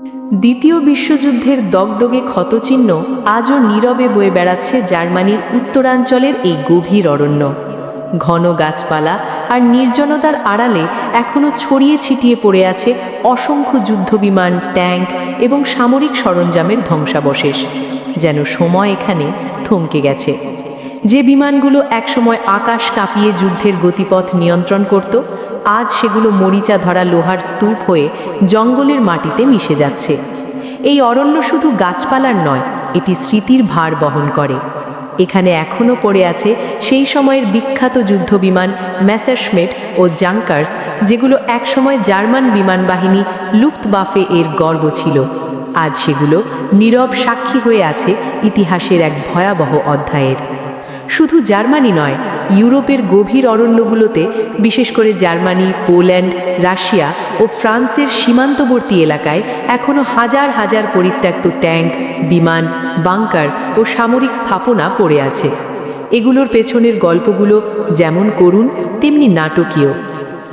দ্বিতীয় বিশ্বযুদ্ধের দগদগে ক্ষতচিহ্ন আজও নীরবে বয়ে বেড়াচ্ছে জার্মানির উত্তরাঞ্চলের এই গভীর অরণ্য। ঘন গাছপালা আর নির্জনতার আড়ালে এখনও ছড়িয়ে ছিটিয়ে পড়ে আছে অসংখ্য যুদ্ধবিমান, ট্যাঙ্ক এবং সামরিক সরঞ্জামের ধ্বংসাবশেষ। যেন সময় এখানে থমকে গেছে। যে বিমানগুলো একসময় আকাশ কাঁপিয়ে যুদ্ধের গতিপথ নিয়ন্ত্রণ করত, আজ সেগুলো মরিচা ধরা লোহার স্তূপ হয়ে জঙ্গলের মাটিতে মিশে যাচ্ছে। এই অরণ্য শুধু গাছপালার নয়, এটি স্মৃতির ভার বহন করে। এখানে এখনও পড়ে আছে সেই সময়ের বিখ্যাত যুদ্ধবিমান মেসারশমিট ও জাঙ্কার্স, যেগুলো একসময় জার্মান বিমান বাহিনী লুফটওয়াফে এর গর্ব ছিল। আজ সেগুলো নীরব সাক্ষী হয়ে আছে ইতিহাসের এক ভয়াবহ অধ্যায়ের। শুধু জার্মানি নয়, ইউরোপের গভীর অরণ্যগুলোতে, বিশেষ করে জার্মানি, পোল্যান্ড, রাশিয়া ও ফ্রান্সের সীমান্তবর্তী এলাকায় এখনও হাজার হাজার পরিত্যক্ত ট্যাঙ্ক, বিমান, বাংকার ও সামরিক স্থাপনা পড়ে আছে। এগুলোর পেছনের গল্পগুলো যেমন করুণ তেমনি নাটকীয়।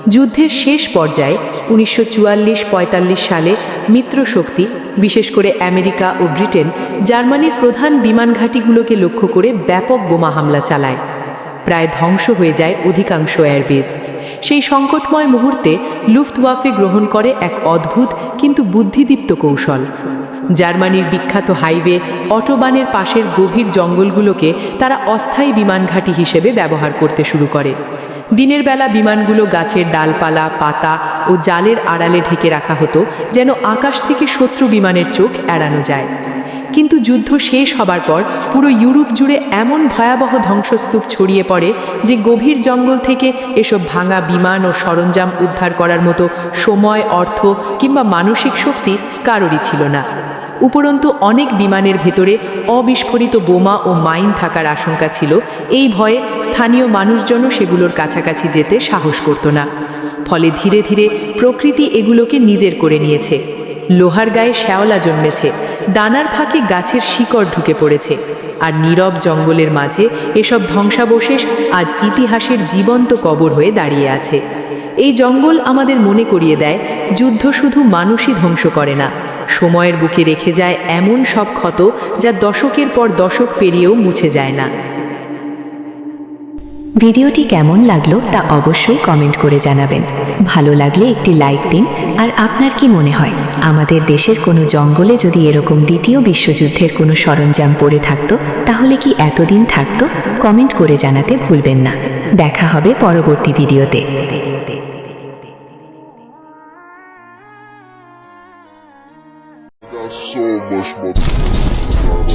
যুদ্ধের শেষ পর্যায়ে 1944-45 সালে মিত্রশক্তি, বিশেষ করে আমেরিকা ও ব্রিটেন, জার্মানির প্রধান বিমান ঘাঁটিগুলোকে লক্ষ্য করে ব্যাপক বোমা হামলা চালায়। প্রায় ধ্বংস হয়ে যায় অধিকাংশ এয়ারবেস। সেই সংকটময় মুহূর্তে লুফটওয়াফে গ্রহণ করে এক অদ্ভুত কিন্তু বুদ্ধিদীপ্ত কৌশল। জার্মানির বিখ্যাত হাইওয়ে অটোবানের পাশের গভীর জঙ্গলগুলোকে তারা অস্থায়ী বিমান ঘাঁটি হিসেবে ব্যবহার করতে শুরু করে। দিনের বেলা বিমানগুলো গাছের ডালপালা, পাতা ও জালের আড়ালে ঢেকে রাখা হতো, যেন আকাশ থেকে শত্রু বিমানের চোখ এড়ানো যায়। কিন্তু যুদ্ধ শেষ হবার পর পুরো ইউরোপ জুড়ে এমন ভয়াবহ ধ্বংসস্তূপ ছড়িয়ে পড়ে যে গভীর জঙ্গল থেকে এসব ভাঙা বিমান ও সরঞ্জাম উদ্ধার করার মতো সময়, অর্থ কিংবা মানসিক শক্তি কারোরই ছিল না। উপরন্তু অনেক বিমানের ভেতরে অবিস্ফোরিত বোমা ও মাইন থাকার আশঙ্কা ছিল। এই ভয়ে স্থানীয় মানুষজনও সেগুলোর কাছাকাছি যেতে সাহস করত না। ফলে ধীরে ধীরে প্রকৃতি এগুলোকে নিজের করে নিয়েছে। লোহার গায়ে শ্যাওলা জন্মেছে, দানার ফাঁকে গাছের শিকড় ঢুকে পড়েছে, আর নীরব জঙ্গলের মাঝে এসব ধ্বংসাবশেষ আজ ইতিহাসের জীবন্ত কবর হয়ে দাঁড়িয়ে আছে। এই জঙ্গল আমাদের মনে করিয়ে দেয়, যুদ্ধ শুধু মানুষই ধ্বংস করে না, সময়ের বুকে রেখে যায় এমন সব ক্ষত যা দশকের পর দশক পেরিয়েও মুছে যায় না। ভিডিওটি কেমন লাগলো তা অবশ্যই কমেন্ট করে জানাবেন। ভালো লাগলে একটি লাইক দিন। আর আপনার কি মনে হয়, আমাদের দেশের কোনো জঙ্গলে যদি এরকম দ্বিতীয় বিশ্বযুদ্ধের কোনো সরঞ্জাম পড়ে থাকতো, তাহলে কি এতদিন থাকতো? কমেন্ট করে জানাতে ভুলবেন না। দেখা হবে পরবর্তী ভিডিওতে। So much more.